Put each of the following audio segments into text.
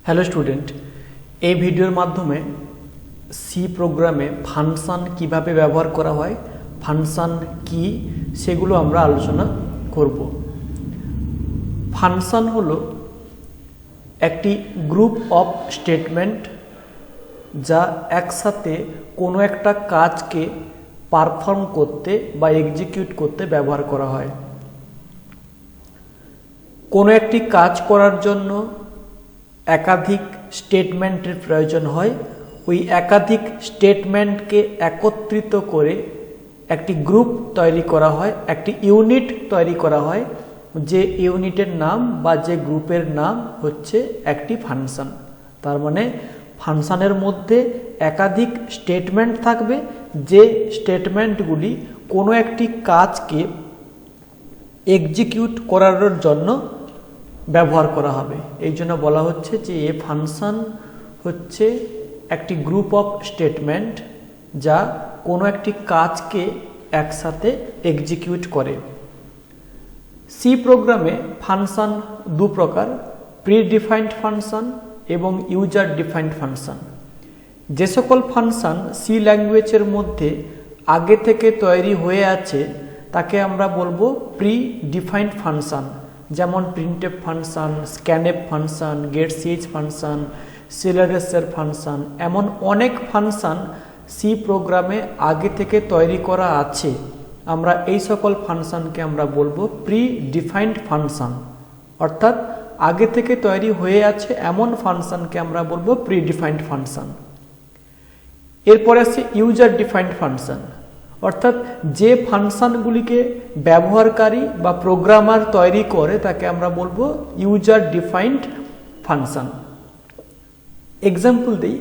Hello student, এই ভিডিওর মাধ্যমে সি প্রোগ্রামে ফাংশন কিভাবে ব্যবহার করা হয়, ফাংশন কি সেগুলো আমরা আলোচনা করব। ফাংশন হলো একটি গ্রুপ অফ স্টেটমেন্ট যা একসাথে কোনো একটা কাজকে পারফর্ম করতে বা এক্সিকিউট করতে ব্যবহার করা হয়। কোনো একটি কাজ করার জন্য একাধিক স্টেটমেন্টের প্রয়োজন হয়। ওই একাধিক স্টেটমেন্টকে একত্রিত করে একটি গ্রুপ তৈরি করা হয়, একটি ইউনিট তৈরি করা হয়, যে ইউনিটের নাম বা যে গ্রুপের নাম হচ্ছে একটি ফাংশন। তার মানে ফাংশনের মধ্যে একাধিক স্টেটমেন্ট থাকবে, যে স্টেটমেন্টগুলি কোনো একটি কাজকে এক্সিকিউট করার জন্য ব্যবহার করা হবে। এই জন্য বলা হচ্ছে যে এ ফাংশন হচ্ছে একটি গ্রুপ অফ স্টেটমেন্ট যা কোনো একটি কাজকে একসাথে এক্সিকিউট করে। সি প্রোগ্রামে ফাংশন দু প্রকার, প্রি ডিফাইন্ড ফাংশন এবং ইউজার ডিফাইন্ড ফাংশন। যে সকল ফাংশন সি ল্যাঙ্গুয়েজের মধ্যে আগে থেকে তৈরি হয়ে আছে তাকে আমরা বলবো প্রি ডিফাইন্ড ফাংশন, যেমন প্রিন্টএফ ফাংশন, স্ক্যানএফ ফাংশন, গেটসিএইচ ফাংশন, সিলারেসের ফাংশন। এমন অনেক ফাংশন সি প্রোগ্রামে আগে থেকে তৈরি করা আছে, আমরা এই সকল ফাংশনকে আমরা বলবো প্রি ডিফাইন্ড ফাংশন। অর্থাৎ আগে থেকে তৈরি হয়ে আছে এমন ফাংশনকে আমরা বলবো প্রি ডিফাইন্ড ফাংশন। এরপরে আছে ইউজার ডিফাইন্ড ফাংশন, অর্থাৎ যে ফাংশনগুলিকে ব্যবহারকারী বা প্রোগ্রামার তৈরি করে তাকে আমরা বলবো ইউজার ডিফাইন্ড ফাংশন। এক্সাম্পল দিই,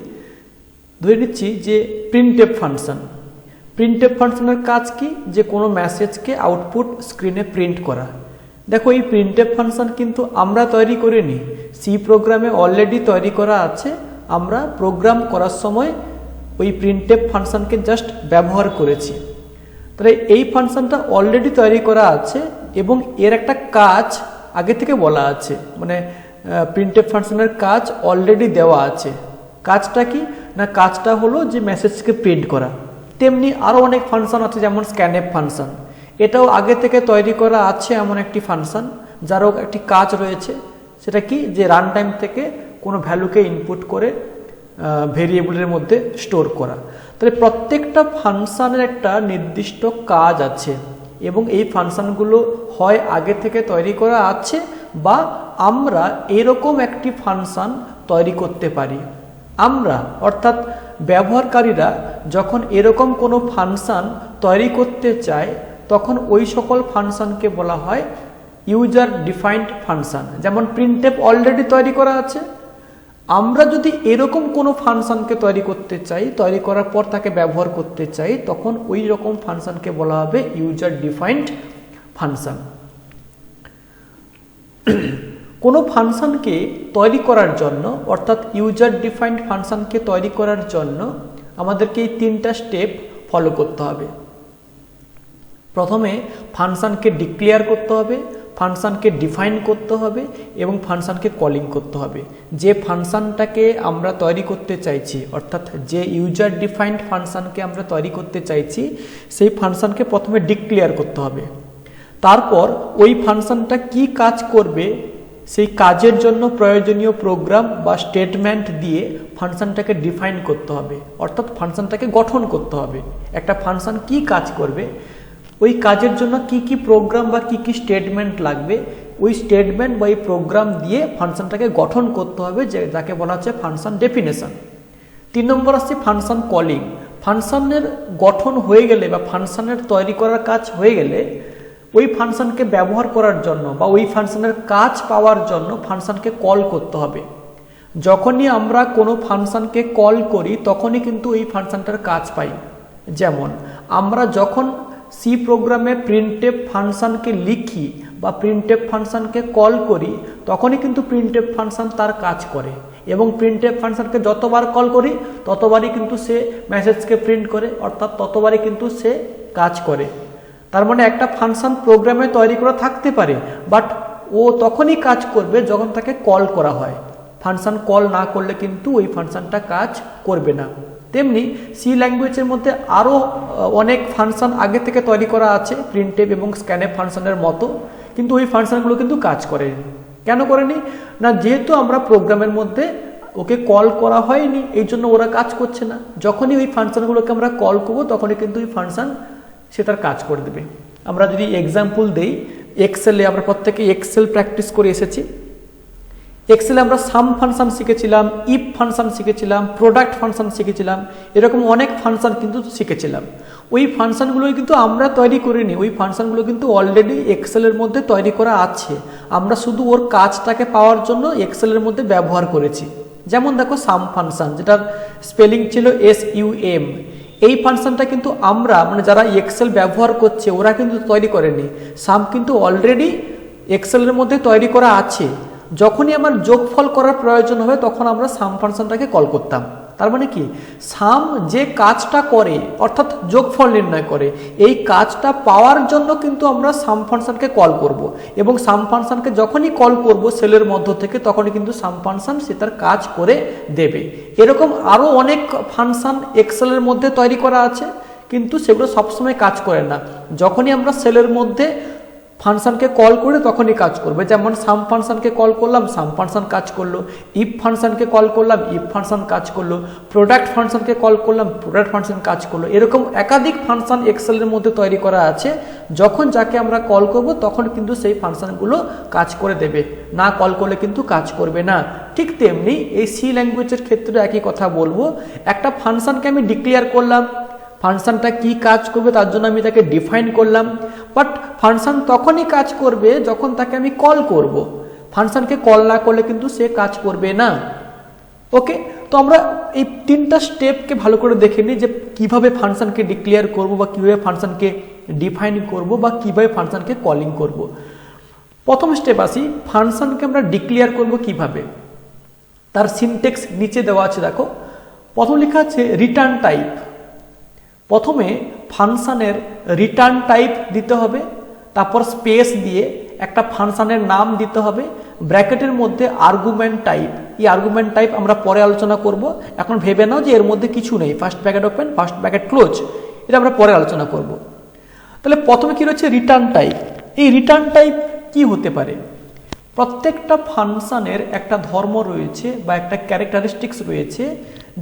ধরে নিচ্ছি যে প্রিন্টএফ ফাংশন। প্রিন্টএফ ফাংশনের কাজ কি? যে কোনো মেসেজকে আউটপুট স্ক্রিনে প্রিন্ট করা। দেখো, এই প্রিন্টএফ ফাংশন কিন্তু আমরা তৈরি করিনি, সি প্রোগ্রামে অলরেডি তৈরি করা আছে। আমরা প্রোগ্রাম করার সময় ওই প্রিন্টএফ ফাংশনকে জাস্ট ব্যবহার করেছি। তাহলে এই ফাংশনটা অলরেডি তৈরি করা আছে এবং এর একটা কাজ আগে থেকে বলা আছে, মানে প্রিন্টএফ ফাংশনের কাজ অলরেডি দেওয়া আছে। কাজটা কি না, কাজটা হলো যে মেসেজকে প্রিন্ট করা। তেমনি আরও অনেক ফাংশন আছে, যেমন স্ক্যানএফ ফাংশন। এটাও আগে থেকে তৈরি করা আছে এমন একটি ফাংশন যারও একটি কাজ রয়েছে। সেটা কি, যে রান টাইম থেকে কোনো ভ্যালুকে ইনপুট করে ভেরিয়েবলের মধ্যে স্টোর করা। তাহলে প্রত্যেকটা ফাংশনের একটা নির্দিষ্ট কাজ আছে এবং এই ফাংশনগুলো হয় আগে থেকে তৈরি করা আছে বা আমরা এরকম একটি ফাংশন তৈরি করতে পারি। আমরা অর্থাৎ ব্যবহারকারীরা যখন এরকম কোনো ফাংশন তৈরি করতে চায় তখন ওই সকল ফাংশনকে বলা হয় ইউজার ডিফাইন্ড ফাংশন। যেমন প্রিন্টএফ অলরেডি তৈরি করা আছে, আমরা যদি এরকম কোনো ফাংশনকে তৈরি করতে চাই, তৈরি করার পর তাকে ব্যবহার করতে চাই, তখন ওই রকম ফাংশনকে বলা হবে ইউজার ডিফাইন্ড ফাংশন। কোনো ফাংশনকে তৈরি করার জন্য, অর্থাৎ ইউজার ডিফাইন্ড ফাংশনকে তৈরি করার জন্য আমাদেরকে এই তিনটা স্টেপ ফলো করতে হবে। প্রথমে ফাংশনকে ডিক্লেয়ার করতে হবে, ফাংশনকে ডিফাইন করতে হবে এবং ফাংশনকে কলিং করতে হবে। যে ফাংশনটাকে আমরা তৈরি করতে চাইছি, অর্থাৎ যে ইউজার ডিফাইন্ড ফাংশনকে আমরা তৈরি করতে চাইছি, সেই ফাংশনকে প্রথমে ডিক্লেয়ার করতে হবে। তারপর ওই ফাংশনটা কি কাজ করবে সেই কাজের জন্য প্রয়োজনীয় প্রোগ্রাম বা স্টেটমেন্ট দিয়ে ফাংশনটাকে ডিফাইন করতে হবে, অর্থাৎ ফাংশনটাকে গঠন করতে হবে। একটা ফাংশন কি কাজ করবে, ওই কাজের জন্য কি কি প্রোগ্রাম বা কি কি স্টেটমেন্ট লাগবে, ওই স্টেটমেন্ট বা এই প্রোগ্রাম দিয়ে ফাংশনটাকে গঠন করতে হবে, যাকে বলা হচ্ছে ফাংশন ডেফিনেশন। 3 নম্বর আসছে ফাংশন কলিং। ফাংশনের গঠন হয়ে গেলে বা ফাংশনের তৈরি করার কাজ হয়ে গেলে ওই ফাংশনকে ব্যবহার করার জন্য বা ওই ফাংশনের কাজ পাওয়ার জন্য ফাংশনকে কল করতে হবে। যখনই আমরা কোনো ফাংশনকে কল করি তখনই কিন্তু এই ফাংশনটার কাজ পাই। যেমন আমরা যখন সি প্রোগ্রামে প্রিন্টএফ ফাংশনকে লিখি বা প্রিন্টএফ ফাংশনকে কল করি তখনই কিন্তু প্রিন্টএফ ফাংশন তার কাজ করে এবং প্রিন্টএফ ফাংশনকে যতবার কল করি ততবারই কিন্তু সে মেসেজকে প্রিন্ট করে, অর্থাৎ ততবারই কিন্তু সে কাজ করে। তার মানে একটা ফাংশন প্রোগ্রামে তৈরি করা থাকতে পারে, বাট ও তখনই কাজ করবে যখন তাকে কল করা হয়। ফাংশন কল না করলে কিন্তু ওই ফাংশনটা কাজ করবে না। তেমনি সি ল্যাঙ্গুয়েজের মধ্যে আরও অনেক ফাংশন আগে থেকে তৈরি করা আছে প্রিন্টএফ এবং স্ক্যানএফ ফাংশনের মতো, কিন্তু ওই ফাংশনগুলো কিন্তু কাজ করেনি। কেন করেনি? না যেহেতু আমরা প্রোগ্রামের মধ্যে ওকে কল করা হয়নি, এই জন্য ওরা কাজ করছে না। যখনই ওই ফাংশনগুলোকে আমরা কল করবো তখনই কিন্তু ওই ফাংশন সে তার কাজ করে দেবে। আমরা যদি এক্সাম্পল দেই, এক্সেলে আমরা প্রত্যেকে এক্সেল প্র্যাকটিস করে এসেছি। এক্সেলে আমরা সাম ফাংশন শিখেছিলাম, ইফ ফাংশন শিখেছিলাম, প্রোডাক্ট ফাংশন শিখেছিলাম, এরকম অনেক ফাংশন কিন্তু শিখেছিলাম। ওই ফাংশনগুলোই কিন্তু আমরা তৈরি করিনি, ওই ফাংশনগুলো কিন্তু অলরেডি এক্সেলের মধ্যে তৈরি করা আছে, আমরা শুধু ওর কাজটাকে পাওয়ার জন্য এক্সেলের মধ্যে ব্যবহার করেছি। যেমন দেখো সাম ফাংশন, যেটার স্পেলিং ছিল SUM, এই ফাংশনটা কিন্তু আমরা মানে যারা এক্সেল ব্যবহার করছে ওরা কিন্তু তৈরি করেনি, সাম কিন্তু অলরেডি এক্সেলের মধ্যে তৈরি করা আছে। যখনই আমার যোগফল করার প্রয়োজন হবে তখন আমরা সাম ফাংশনটাকে কল করতাম। তার মানে কি, সাম যে কাজটা করে অর্থাৎ যোগফল নির্ণয় করে, এই কাজটা পাওয়ার জন্য কিন্তু আমরা সাম ফাংশনকে কল করব, এবং সাম ফাংশনকে যখনই কল করব সেলের মধ্য থেকে তখনই কিন্তু সাম ফাংশন সে তার কাজ করে দেবে। এরকম আরও অনেক ফাংশন এক্সেলের মধ্যে তৈরি করা আছে, কিন্তু সেগুলো সবসময় কাজ করে না। যখনই আমরা সেলের মধ্যে ফাংশনকে কল করে তখনই কাজ করবে। যেমন সাম ফাংশনকে কল করলাম, সাম ফাংশন কাজ করলো, ইফ ফাংশনকে কল করলাম, ইফ ফাংশন কাজ করলো, প্রোডাক্ট ফাংশনকে কল করলাম, প্রোডাক্ট ফাংশন কাজ করলো। এরকম একাধিক ফাংশন এক্সেলের মধ্যে তৈরি করা আছে, যখন যাকে আমরা কল করব তখন কিন্তু সেই ফাংশনগুলো কাজ করে দেবে, না কল করলে কিন্তু কাজ করবে না। ঠিক তেমনি এই সি ল্যাঙ্গুয়েজের ক্ষেত্রে একই কথা বলবো। একটা ফাংশনকে আমি ডিক্লেয়ার করলাম, ফাংশনটা কি কাজ করবে তার জন্য আমি তাকে ডিফাইন করলাম, বাট ফাংশন তখনই কাজ করবে যখন তাকে আমি কল করব। ফাংশনকে কল না করলে কিন্তু সে কাজ করবে না। ওকে, তো আমরা এই তিনটা স্টেপকে ভালো করে দেখে নিই যে কিভাবে ফাংশনকে ডিক্লেয়ার করব, বা কিভাবে ফাংশনকে ডিফাইন করব, বা কিভাবে ফাংশনকে কলিং করব। প্রথম স্টেপ আসি, ফাংশনকে আমরা ডিক্লেয়ার করব কিভাবে। তার সিনটেক্স নিচে দেওয়া আছে, দেখো প্রথম লেখা আছে রিটার্ন টাইপ। প্রথমে ফাংশনের রিটার্ন টাইপ দিতে হবে, তারপর স্পেস দিয়ে একটা ফাংশনের নাম দিতে হবে, ব্র্যাকেটের মধ্যে আর্গুমেন্ট টাইপ। এই আর্গুমেন্ট টাইপ আমরা পরে আলোচনা করব, এখন ভেবে নাও যে এর মধ্যে কিছু নেই, first bracket open, first bracket close, এটা আমরা পরে আলোচনা করব। তাহলে প্রথমে কি রয়েছে রিটার্ন টাইপ। এই রিটার্ন টাইপ কি হতে পারে? প্রত্যেকটা ফাংশনের একটা ধর্ম রয়েছে বা একটা ক্যারেক্টারিস্টিক্স রয়েছে,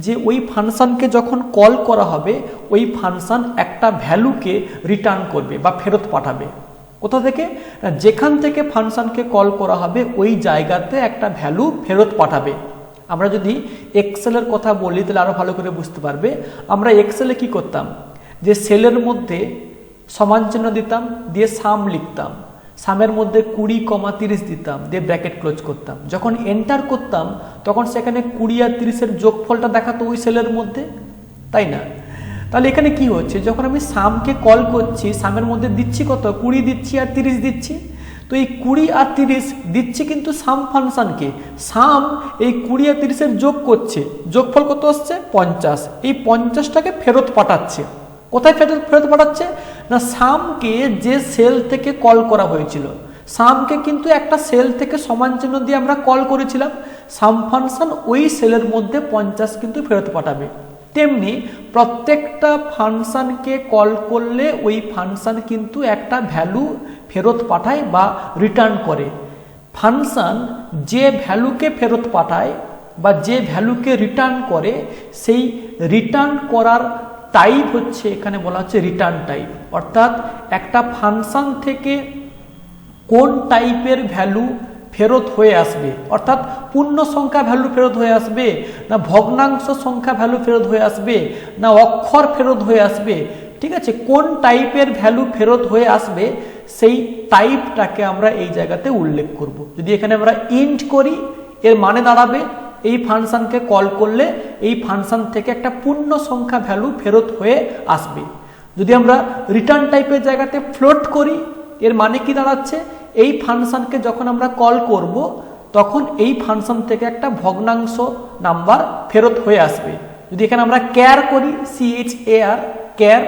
যে ওই ফাংশনকে যখন কল করা হবে ওই ফাংশন একটা ভ্যালুকে রিটার্ন করবে বা ফেরত পাঠাবে। কোথা থেকে? যেখান থেকে ফাংশনকে কল করা হবে ওই জায়গাতে একটা ভ্যালু ফেরত পাঠাবে। আমরা যদি এক্সেলের কথা বলি তাহলে আরো ভালো করে বুঝতে পারবে। আমরা এক্সেলে কি করতাম, যে সেলের মধ্যে সমান চিহ্ন দিতাম, দিয়ে সাম লিখতাম, সামের মধ্যে 20,30 দিতাম, দিয়ে ব্র্যাকেট ক্লোজ করতাম। যখন এন্টার করতাম তখন সেখানে 20 আর 30-এর যোগফলটা দেখাতো ওই সেলের মধ্যে, তাই না? তাহলে এখানে কি হচ্ছে, যখন আমি সামকে কল করছি সামের মধ্যে দিচ্ছি কত, 20 দিচ্ছি আর 30 দিচ্ছি। তো এই 20 আর 30 দিচ্ছি কিন্তু সাম ফাংশনকে, সাম এই 20 আর 30-এর যোগ করছে, যোগফল কত আসছে 50, এই 50টাকে ফেরত পাঠাচ্ছে। কোথায় ফেরত পাঠাচ্ছে? না সামকে যে সেল থেকে কল করা হয়েছিল, সামকে কিন্তু একটা সেল থেকে সমান চিহ্ন দিয়ে আমরা কল করেছিলাম, সাম ফাংশন ওই সেলের মধ্যে 50 কিন্তু ফেরত পাঠাবে। তেমনি প্রত্যেকটা ফাংশনকে কল করলে ওই ফাংশন কিন্তু একটা ভ্যালু ফেরত পাঠায় বা রিটার্ন করে। ফাংশন যে ভ্যালুকে ফেরত পাঠায় বা যে ভ্যালুকে রিটার্ন করে, সেই রিটার্ন করার টাইপ হচ্ছে এখানে বলা হচ্ছে রিটার্ন টাইপ। অর্থাৎ একটা ফাংশন থেকে কোন টাইপের ভ্যালু ফেরত হয়ে আসবে, অর্থাৎ পূর্ণ সংখ্যা ভ্যালু ফেরত হয়ে আসবে, না ভগ্নাংশ সংখ্যা ভ্যালু ফেরত হয়ে আসবে, না অক্ষর ফেরত হয়ে আসবে, ঠিক আছে, কোন টাইপের ভ্যালু ফেরত হয়ে আসবে সেই টাইপটাকে আমরা এই জায়গাতে উল্লেখ করব। যদি এখানে আমরা ইন্ট করি এর মানে দাঁড়াবে এই ফাংশনকে কল করলে এই ফাংশন থেকে একটা পূর্ণ সংখ্যা ভ্যালু ফেরত হয়ে আসবে। যদি আমরা রিটার্ন টাইপের জায়গাতে ফ্লোট করি এর মানে কি দাঁড়াচ্ছে, এই ফাংশনকে যখন আমরা কল করব তখন এই ফাংশন থেকে একটা ভগ্নাংশ নাম্বার ফেরত হয়ে আসবে। যদি এখানে আমরা ক্যার করি, CHAR ক্যার,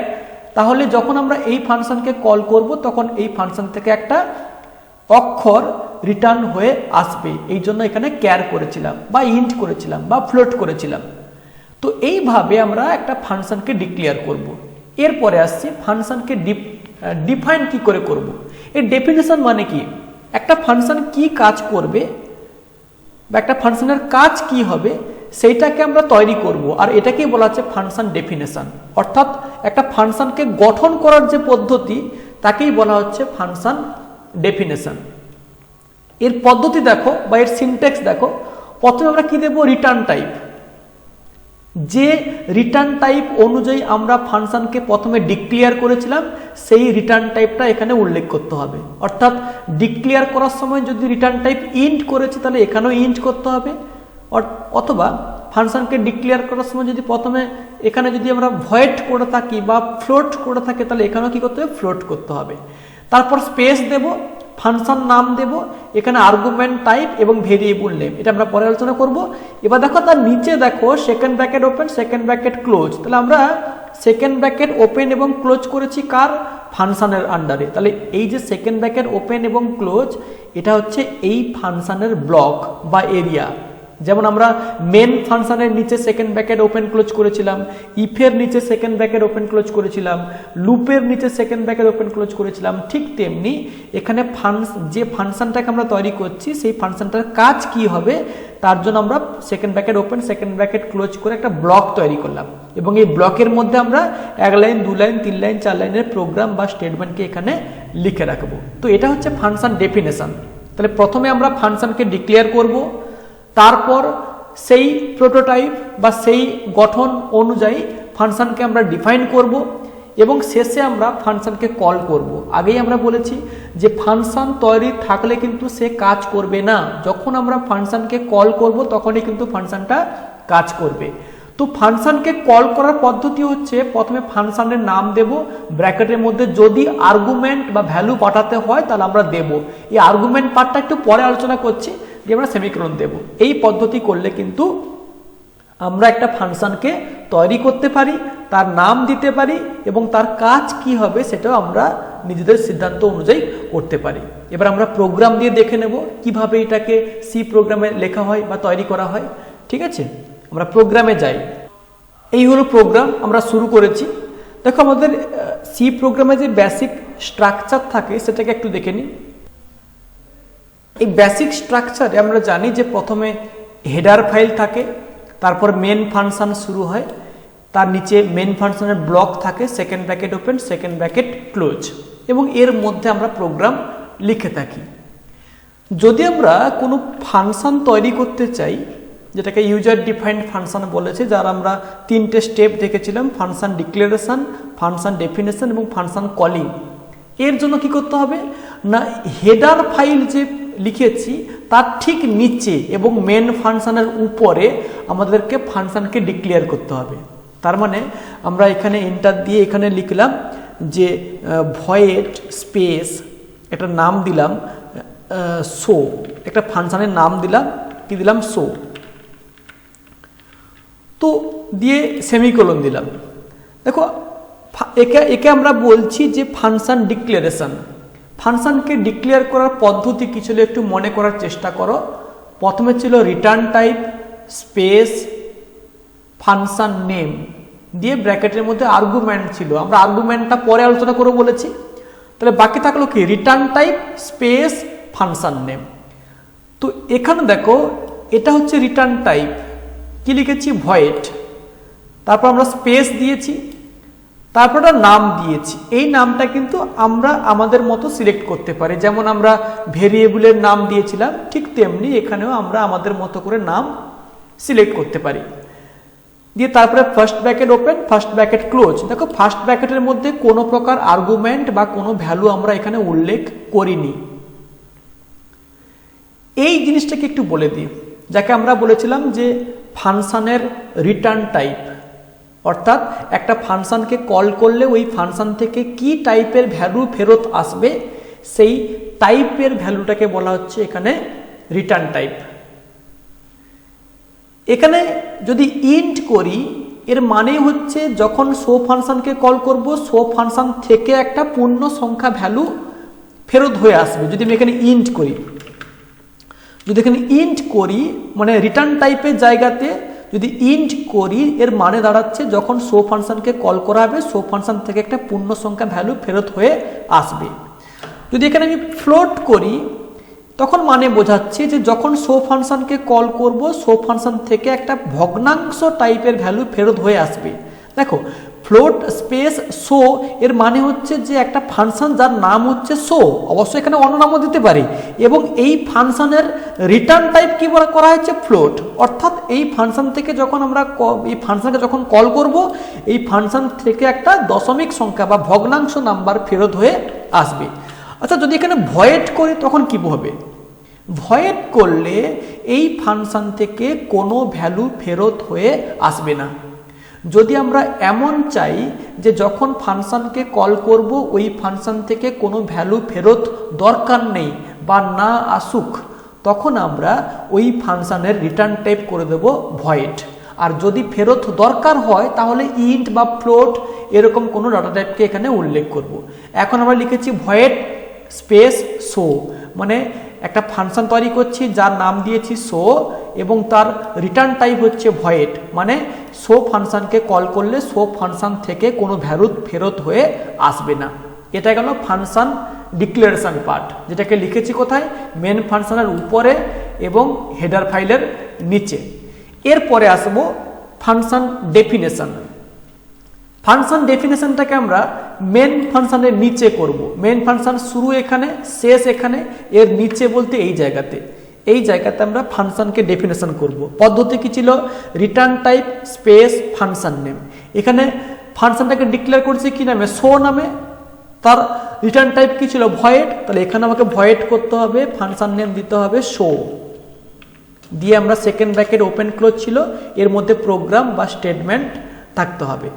তাহলে যখন আমরা এই ফাংশনকে কল করব তখন এই ফাংশন থেকে একটা অক্ষর রিটার্ন হয়ে আসবে, এই জন্য এখানে ক্যার করেছিলাম বা ইন্ট করেছিলাম বা ফ্লোট করেছিলাম। তো এইভাবে আমরা একটা ফাংশনকে ডিক্লেয়ার করব। এরপরে আসছে ফাংশনকে ডিফাইন কি করে করব। এই ডেফিনেশন মানে কি, একটা ফাংশন কি কাজ করবে বা একটা ফাংশনের কাজ কি হবে সেইটাকে আমরা তৈরি করব, আর এটাকেই বলা হচ্ছে ফাংশন ডেফিনেশন। অর্থাৎ একটা ফাংশনকে গঠন করার যে পদ্ধতি তাকেই বলা হচ্ছে ফাংশন ডেফিনেশন। এর পদ্ধতি দেখো বা এর সিনট্যাক্স দেখো। প্রথমে আমরা কি দেব, রিটার্ন টাইপ। যে রিটার্ন টাইপ অনুযায়ী আমরা ফাংশনকে প্রথমে ডিক্লেয়ার করেছিলাম সেই রিটার্ন টাইপটা এখানে উল্লেখ করতে হবে। অর্থাৎ ডিক্লেয়ার করার সময় যদি রিটার্ন টাইপ ইন্ট করেছি তাহলে এখানেও ইন্ট করতে হবে, অথবা ফাংশনকে ডিক্লেয়ার করার সময় যদি প্রথমে এখানে যদি আমরা ভয়েড করে থাকি বা ফ্লোট করে থাকি তাহলে এখানেও কি করতে হবে, ফ্লোট করতে হবে। তারপর স্পেস দেব, ফাংশন নাম দেব, এখানে আর্গুমেন্ট টাইপ এবং ভেরিয়েবল নেম, এটা আমরা পরে আলোচনা করব। এবার দেখো তার নিচে দেখো second bracket open second bracket close, তাহলে আমরা সেকেন্ড ব্র্যাকেট ওপেন এবং ক্লোজ করেছি কার, ফাংশনের আন্ডারে। তাহলে এই যে সেকেন্ড ব্র্যাকেট ওপেন এবং ক্লোজ এটা হচ্ছে এই ফাংশনের ব্লক বা এরিয়া। যেমন আমরা মেন ফাংশনের নিচে সেকেন্ড ব্র্যাকেট ওপেন ক্লোজ করেছিলাম, ইফের নিচে সেকেন্ড ব্র্যাকেট ওপেন ক্লোজ করেছিলাম, লুপের নিচে সেকেন্ড ব্র্যাকেট ওপেন ক্লোজ করেছিলাম, ঠিক তেমনি এখানে যে ফাংশনটাকে আমরা তৈরি করছি সেই ফাংশনটার কাজ কি হবে তার জন্য আমরা second bracket open second bracket close করে একটা ব্লক তৈরি করলাম, এবং এই ব্লকের মধ্যে আমরা 1 লাইন 2 লাইন 3 লাইন 4 লাইনের প্রোগ্রাম বা স্টেটমেন্টকে এখানে লিখে রাখবো। তো এটা হচ্ছে ফাংশন ডেফিনেশন। তাহলে প্রথমে আমরা ফাংশনকে ডিক্লেয়ার করব, তারপর সেই প্রোটোটাইপ বা সেই গঠন অনুযায়ী ফাংশনকে আমরা ডিফাইন করব, এবং শেষে আমরা ফাংশনকে কল করব। আগেই আমরা বলেছি যে ফাংশন তৈরি থাকলে কিন্তু সে কাজ করবে না, যখন আমরা ফাংশনকে কল করব তখনই কিন্তু ফাংশনটা কাজ করবে। তো ফাংশনকে কল করার পদ্ধতি হচ্ছে প্রথমে ফাংশনের নাম দেব, ব্র্যাকেটের মধ্যে যদি আর্গুমেন্ট বা ভ্যালু পাঠাতে হয় তাহলে আমরা দেব। এই আর্গুমেন্ট পার্টটা একটু পরে আলোচনা করছি, যে আমরা সেমিকোলন দেব। এই পদ্ধতি করলে কিন্তু আমরা একটা ফাংশনকে তৈরি করতে পারি, তার নাম দিতে পারি, এবং তার কাজ কি হবে সেটাও আমরা নিজেদের সিদ্ধান্ত অনুযায়ী করতে পারি। এবার আমরা প্রোগ্রাম দিয়ে দেখে নেব কিভাবে এটাকে সি প্রোগ্রামে লেখা হয় বা তৈরি করা হয়। ঠিক আছে, আমরা প্রোগ্রামে যাই। এই হলো প্রোগ্রাম, আমরা শুরু করেছি। দেখো আমাদের সি প্রোগ্রামে যে বেসিক স্ট্রাকচার থাকে সেটাকে একটু দেখে নিই। এই বেসিক স্ট্রাকচারে আমরা জানি যে প্রথমে হেডার ফাইল থাকে, তারপর মেন ফাংশন শুরু হয়, তার নিচে মেন ফাংশনের ব্লক থাকে, second bracket open second bracket close, এবং এর মধ্যে আমরা প্রোগ্রাম লিখে থাকি। যদি আমরা কোনো ফাংশন তৈরি করতে চাই, যেটাকে ইউজার ডিফাইন্ড ফাংশন বলেছে, যার আমরা 3টে স্টেপ দেখেছিলাম, ফাংশন ডিক্লারেশন, ফাংশন ডেফিনেশন এবং ফাংশন কলিং। এর জন্য কি করতে হবে না, হেডার ফাইল যে লিখেছি তার ঠিক নিচে এবং মেন ফাংশনের উপরে আমাদেরকে ফাংশনকে ডিক্লেয়ার করতে হবে। তার মানে আমরা এখানে এন্টার দিয়ে এখানে লিখলাম যে ভয়েড স্পেস, একটা নাম দিলাম শো, একটা ফাংশনের নাম দিলাম, কি দিলাম, শো, তো দিয়ে সেমিকোলন দিলাম। দেখো একে আমরা বলছি যে ফাংশন ডিক্লারেশন। ফাংশনকে ডিক্লেয়ার করার পদ্ধতি কি ছিল একটু মনে করার চেষ্টা করো। প্রথমে ছিল return type space function name দিয়ে ব্র্যাকেটের মধ্যে আর্গুমেন্ট ছিল, আমরা আর্গুমেন্টটা পরে আলোচনা করে বলেছি। তাহলে বাকি থাকলো কি, return type space function name. তো এখানে দেখো এটা হচ্ছে রিটার্ন টাইপ, কি লিখেছি, ভয়েড, তারপর আমরা স্পেস দিয়েছি, তারপর একটা নাম দিয়েছি। এই নামটা কিন্তু আমরা আমাদের মতো সিলেক্ট করতে পারি, যেমন আমরা ভেরিয়েবলের নাম দিয়েছিলাম ঠিক তেমনি এখানেও আমরা আমাদের মতো করে নাম সিলেক্ট করতে পারি। দিয়ে তারপরে first bracket open first bracket close. দেখো ফার্স্ট ব্র্যাকেটের মধ্যে কোনো প্রকার আর্গুমেন্ট বা কোনো ভ্যালু আমরা এখানে উল্লেখ করিনি। এই জিনিসটাকে একটু বলে দিই, যাকে আমরা বলেছিলাম যে ফাংশনের রিটার্ন টাইপ, অর্থাৎ একটা ফাংশনকে কল করলে ওই ফাংশন থেকে কি টাইপের ভ্যালু ফেরত আসবে সেই টাইপের ভ্যালুটাকে বলা হচ্ছে এখানে রিটার্ন টাইপ। এখানে যদি ইন্ট করি এর মানে হচ্ছে যখন শো ফাংশনকে কল করব শো ফাংশন থেকে একটা পূর্ণ সংখ্যা ভ্যালু ফেরত হয়ে আসবে। যদি আমি এখানে ইন্ট করি, যদি এখানে ইন্ট করি মানে রিটার্ন টাইপের জায়গাতে যদি ইন্ট করি এর মানে দাঁড়াচ্ছে যখন শো ফাংশনকে কল করা হবে শো ফাংশন থেকে একটা পূর্ণ সংখ্যা ভ্যালু ফেরত হয়ে আসবে। যদি এখানে আমি ফ্লোট করি তখন মানে বোঝাচ্ছে যে যখন শো ফাংশনকে কল করব শো ফাংশন থেকে একটা ভগ্নাংশ টাইপের ভ্যালু ফেরত হয়ে আসবে। দেখো ফ্লোট স্পেস শো এর মানে হচ্ছে যে একটা ফাংশন যার নাম হচ্ছে শো, অবশ্যই এখানে অন্য নামও দিতে পারি, এবং এই ফাংশনের রিটার্ন টাইপ কি করা হয়েছে ফ্লোট, অর্থাৎ এই ফাংশন থেকে যখন আমরা এই ফাংশনকে যখন কল করব এই ফাংশন থেকে একটা দশমিক সংখ্যা বা ভগ্নাংশ নাম্বার ফেরত হয়ে আসবে। আচ্ছা যদি এখানে ভয়েড করি তখন কি হবে? ভয়েড করলে এই ফাংশন থেকে কোনো ভ্যালু ফেরত হয়ে আসবে না। যদি আমরা এমন চাই যে যখন ফাংশনকে কল করব ওই ফাংশন থেকে কোনো ভ্যালু ফেরত দরকার নেই বা না আসুক, তখন আমরা ওই ফাংশনের রিটার্ন টাইপ করে দেব ভয়েড। আর যদি ফেরত দরকার হয় তাহলে ইন্ট বা ফ্লোট এরকম কোনো ডাটা টাইপকে এখানে উল্লেখ করব। এখন আমরা লিখেছি ভয়েড স্পেস শো, মানে একটা ফাংশন তৈরি করছি যার নাম দিয়েছি শো এবং তার রিটার্ন টাইপ হচ্ছে ভয়েড, মানে শো ফাংশনকে কল করলে শো ফাংশন থেকে কোনো ভ্যালু ফেরত হয়ে আসবে না। এটা গেল ফাংশন ডিক্লারেশন পার্ট, যেটাকে লিখেছি কোথায়? মেন ফাংশনের উপরে এবং হেডার ফাইলের নিচে। এরপরে আসবো ফাংশন ডেফিনেশন। ফাংশন ডেফিনেশনটাকে আমরা মেন ফাংশনের নিচে করব। মেন ফাংশন শুরু এখানে, শেষ এখানে, এর নিচে বলতে এই জায়গাতে। এই জায়গাতে আমরা ফাংশনকে ডেফিনেশন করব। পদ্ধতি কি ছিল? Return type space function name. এখানে ফাংশনটাকে ডিক্লেয়ার করছি কি নামে? শো নামে। তার রিটার্ন টাইপ কি ছিল? ভয়েড। তাহলে এখানে আমাকে ভয়েড করতে হবে, ফাংশন নেম দিতে হবে শো, দিয়ে আমরা সেকেন্ড ব্র্যাকেট ওপেন ক্লোজ ছিল, এর মধ্যে প্রোগ্রাম বা স্টেটমেন্ট থাকতে হবে।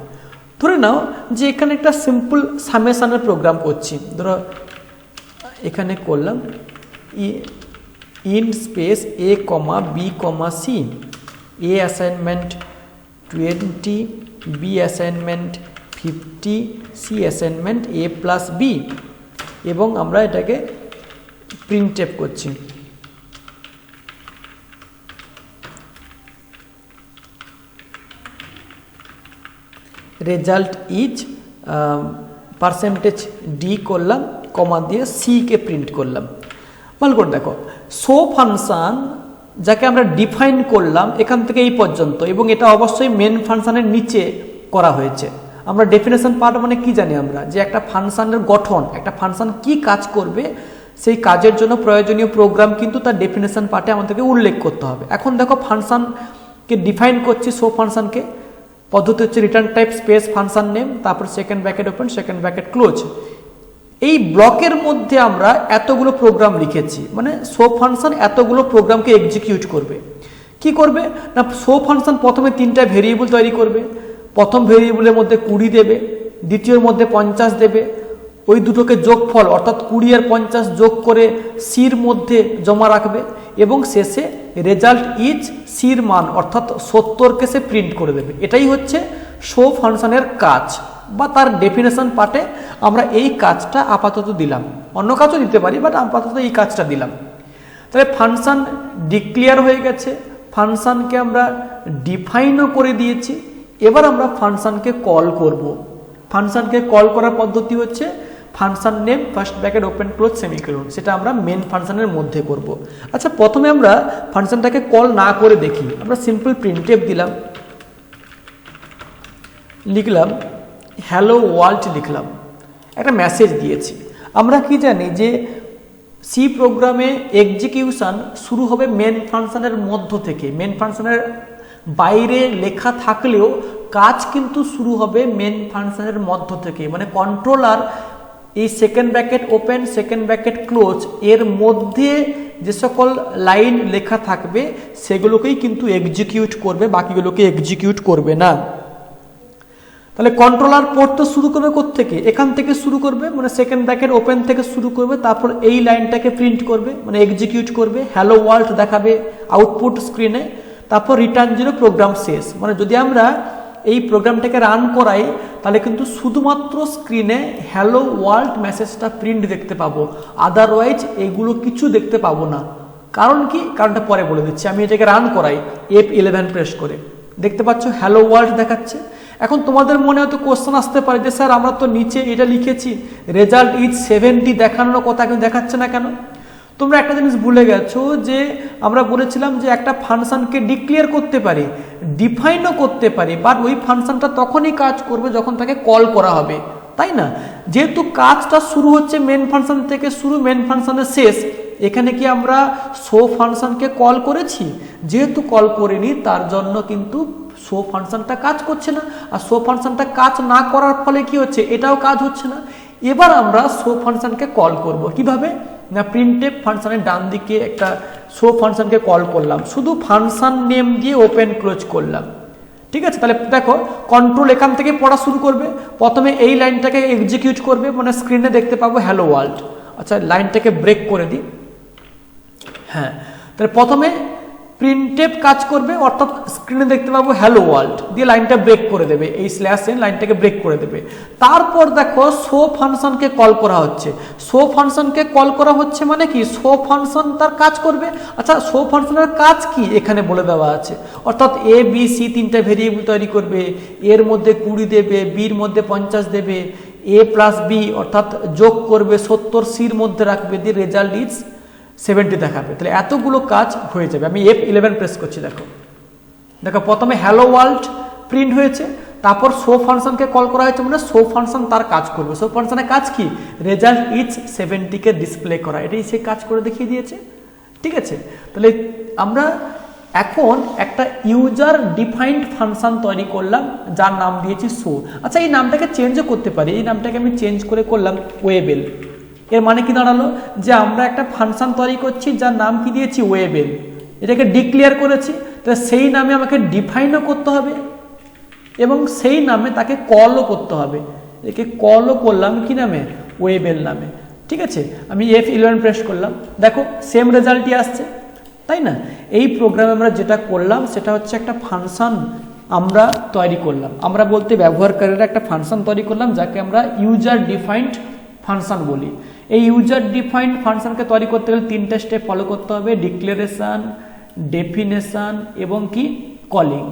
ধরে নাও যে এখানে একটা সিম্পল সামেশনের প্রোগ্রাম করছি, ধরো এখানে করলাম int space A comma B comma C, A assignment 20, B assignment 50, C assignment A plus B, এবং আমরা এটাকে প্রিন্টএফ করছি। রেজাল্ট ইজ %d করলাম, কমা দিয়ে সি কে প্রিন্ট করলাম। ভালো করে দেখো, শো ফাংশন যাকে আমরা ডিফাইন করলাম এখান থেকে এই পর্যন্ত, এবং এটা অবশ্যই মেন ফাংশনের নিচে করা হয়েছে। আমরা ডেফিনেশন পার্ট মানে কি জানি আমরা? যে একটা ফাংশনের গঠন, একটা ফাংশন কি কাজ করবে সেই কাজের জন্য প্রয়োজনীয় প্রোগ্রাম কিন্তু তার ডেফিনেশন পার্টে আমাদেরকে উল্লেখ করতে হবে। এখন দেখো ফাংশনকে ডিফাইন করছি, শো ফাংশনকে। পদ্ধতি হচ্ছে return type space function name, তারপর second bracket open second bracket close. এই ব্লকের মধ্যে আমরা এতগুলো প্রোগ্রাম লিখেছি, মানে শো ফাংশন এতগুলো প্রোগ্রামকে এক্সিকিউট করবে। কি করবে না, শো ফাংশন প্রথমে 3টা ভেরিয়েবল তৈরি করবে। প্রথম ভেরিয়েবলের মধ্যে 20 দেবে, দ্বিতীয়র মধ্যে 50 দেবে, ওই দুটোকে যোগফল অর্থাৎ 20 আর 50 যোগ করে সির মধ্যে জমা রাখবে, এবং শেষে রেজাল্ট ইজ সির মান অর্থাৎ 70কে সে প্রিন্ট করে দেবে। এটাই হচ্ছে শো ফাংশনের কাজ, বা তার ডেফিনেশন পার্টে আমরা এই কাজটা আপাতত দিলাম। অন্য কাজও দিতে পারি, বাট আপাতত এই কাজটা দিলাম। তাহলে ফাংশন ডিক্লেয়ার হয়ে গেছে, ফাংশনকে আমরা ডিফাইনও করে দিয়েছি। এবার আমরা ফাংশনকে কল করব। ফাংশনকে কল করার পদ্ধতি হচ্ছে function name first bracket open close semicolon, সেটা আমরা মেন ফাংশনের মধ্যে করব। আচ্ছা প্রথমে আমরা ফাংশনটাকে কল না করে দেখি। আমরা সিম্পল প্রিন্টএফ দিলাম, লিখলাম হ্যালো ওয়ার্ল্ড, লিখলাম, একটা মেসেজ দিয়েছি। আমরা কি জানি যে সি প্রোগ্রামে এক্সিকিউশন শুরু হবে মেন ফাংশনের মধ্য থেকে। মেন ফাংশনের বাইরে লেখা থাকলেও কাজ কিন্তু শুরু হবে মেন ফাংশনের মধ্য থেকে, মানে কন্ট্রোলার এই second bracket open second bracket close এর মধ্যে যে সকল লাইন লেখা থাকবে সেগুলোকেই কিন্তু এক্সিকিউট করবে, বাকিগুলোকে এক্সিকিউট করবে না। তাহলে কন্ট্রোলার পড়তে শুরু করবে কোত্থেকে? এখান থেকে শুরু করবে, মানে সেকেন্ড ব্র্যাকেট ওপেন থেকে শুরু করবে, তারপর এই লাইনটাকে প্রিন্ট করবে, মানে এক্সিকিউট করবে, হ্যালো ওয়ার্ল্ড দেখাবে আউটপুট স্ক্রিনে, তারপর রিটার্ন 0 প্রোগ্রাম শেষ। মানে যদি আমরা এই প্রোগ্রামটাকে রান করাই তাহলে কিন্তু শুধুমাত্র স্ক্রিনে হ্যালো ওয়ার্ল্ড মেসেজটা প্রিন্ট দেখতে পাবো, আদারওয়াইজ এগুলো কিছু দেখতে পাবো না। কারণ কি, কারণটা পরে বলে দিচ্ছি। আমি এটাকে রান করাই F11 প্রেস করে, দেখতে পাচ্ছ হ্যালো ওয়ার্ল্ড দেখাচ্ছে। এখন তোমাদের মনে হয়তো কোশ্চেন আসতে পারে যে স্যার আমরা তো নিচে এটা লিখেছি রেজাল্ট ইজ 70 দেখানোর কথা, কিন্তু দেখাচ্ছে না কেন? তোমরা একটা জিনিস ভুলে গেছো যে আমরা বলেছিলাম যে একটা ফাংশনকে ডিক্লেয়ার করতে পারি, ডিফাইনও করতে পারি, বাট ওই ফাংশনটা তখনই কাজ করবে যখন তাকে কল করা হবে, তাই না? যেহেতু কাজটা শুরু হচ্ছে মেন ফাংশন থেকে, শুরু মেন ফাংশনের শেষ, এখানে কি আমরা শো ফাংশনকে কল করেছি? যেহেতু কল করিনি তার জন্য কিন্তু শো ফাংশনটা কাজ করছে না, আর শো ফাংশনটা কাজ না করার ফলে কি হচ্ছে, এটাও কাজ হচ্ছে না। এবার আমরা শো ফাংশনকে কল করব কিভাবে না, প্রিন্টএফ ফাংশনের ডান দিকে একটা শো ফাংশনকে কল করলাম, শুধু ফাংশন নেম দিয়ে ওপেন ক্লোজ করলাম, ঠিক আছে? তাহলে দেখো কন্ট্রোল এখান থেকে পড়া শুরু করবে, প্রথমে এই লাইনটাকে এক্সিকিউট করবে, মানে স্ক্রিনে দেখতে পাবো হ্যালো ওয়ার্ল্ড। আচ্ছা লাইনটাকে ব্রেক করে দিই, হ্যাঁ, তাহলে প্রথমে প্রিন্টএফ কাজ করবে, অর্থাৎ স্ক্রিনে দেখতে পাবো হ্যালো ওয়ার্ল্ড দিয়ে লাইনটা ব্রেক করে দেবে, এই স্ল্যাশ এন লাইনটাকে ব্রেক করে দেবে। তারপর দেখো শো ফাংশনকে কল করা হচ্ছে, শো ফাংশনকে কল করা হচ্ছে মানে কি, শো ফাংশন তার কাজ করবে। আচ্ছা শো ফাংশনের কাজ কি এখানে বলে দেওয়া আছে, অর্থাৎ এ বি সি তিনটা ভেরিয়েবল তৈরি করবে, এর মধ্যে 20 দেবে, বির মধ্যে 50 দেবে, এ প্লাস বি অর্থাৎ যোগ করবে 70, সির মধ্যে রাখবে, দিয়ে রেজাল্ট ইজ 70 দেখাবে। তাহলে এতগুলো কাজ হয়ে যাবে। আমি F11 প্রেস করছি, দেখো দেখো প্রথমে হ্যালো ওয়ার্ল্ড প্রিন্ট হয়েছে, তারপর শো ফাংশনকে কল করা হয়েছে, মানে শো ফাংশন তার কাজ করবে। শো ফাংশনের কাজ কি, রেজাল্ট ইজ 70 কে ডিসপ্লে করা, এটাই সে কাজ করে দেখিয়ে দিয়েছে, ঠিক আছে? তাহলে আমরা এখন একটা ইউজার ডিফাইন্ড ফাংশন তৈরি করলাম যার নাম দিয়েছি শো। আচ্ছা এই নামটাকে চেঞ্জও করতে পারি, এই নামটাকে আমি চেঞ্জ করে করলাম ওয়েবেল। এর মানে কি দাঁড়ালো যে আমরা একটা ফাংশন তৈরি করছি যার নাম কি দিয়েছি ওয়েবেল, এটাকে ডিক্লেয়ার করেছি, তাহলে সেই নামে আমাকে ডিফাইনও করতে হবে এবং সেই নামে তাকে কলও করতে হবে। একে কলও করলাম কি নামে, ওয়েবেল নামে, ঠিক আছে? আমি F11 প্রেস করলাম, দেখো সেম রেজাল্টই আসছে, তাই না? এই প্রোগ্রামে আমরা যেটা করলাম সেটা হচ্ছে একটা ফাংশন আমরা তৈরি করলাম, আমরা বলতে ব্যবহারকারীরা একটা ফাংশন তৈরি করলাম যাকে আমরা ইউজার ডিফাইন্ড ফাংশন বলি। এই ইউজার ডিফাইন্ড ফাংশনকে তৈরি করতে গেলে 3টা স্টেপ ফলো করতে হবে, ডিক্লারেশন, ডেফিনেশন এবং কি কলিং।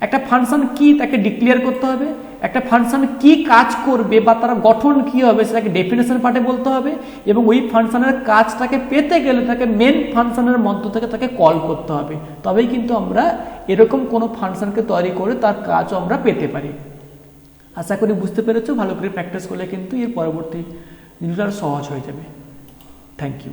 একটা ফাংশন কি তাকে ডিক্লেয়ার করতে হবে, একটা ফাংশন কি কাজ করবে বা তার গঠন কি হবে সেটাকে ডেফিনেশন পার্টে বলতে হবে, এবং ওই ফাংশনের কাজটাকে পেতে গেলে তাকে মেন ফাংশনের মধ্য থেকে তাকে কল করতে হবে, তবেই কিন্তু আমরা এরকম কোনো ফাংশনকে তৈরি করে তার কাজও আমরা পেতে পারি। আশা করি বুঝতে পেরেছো, ভালো করে প্র্যাকটিস করলে কিন্তু এর পরবর্তী জিনিসটা সহজ হয়ে যাবে। Thank you.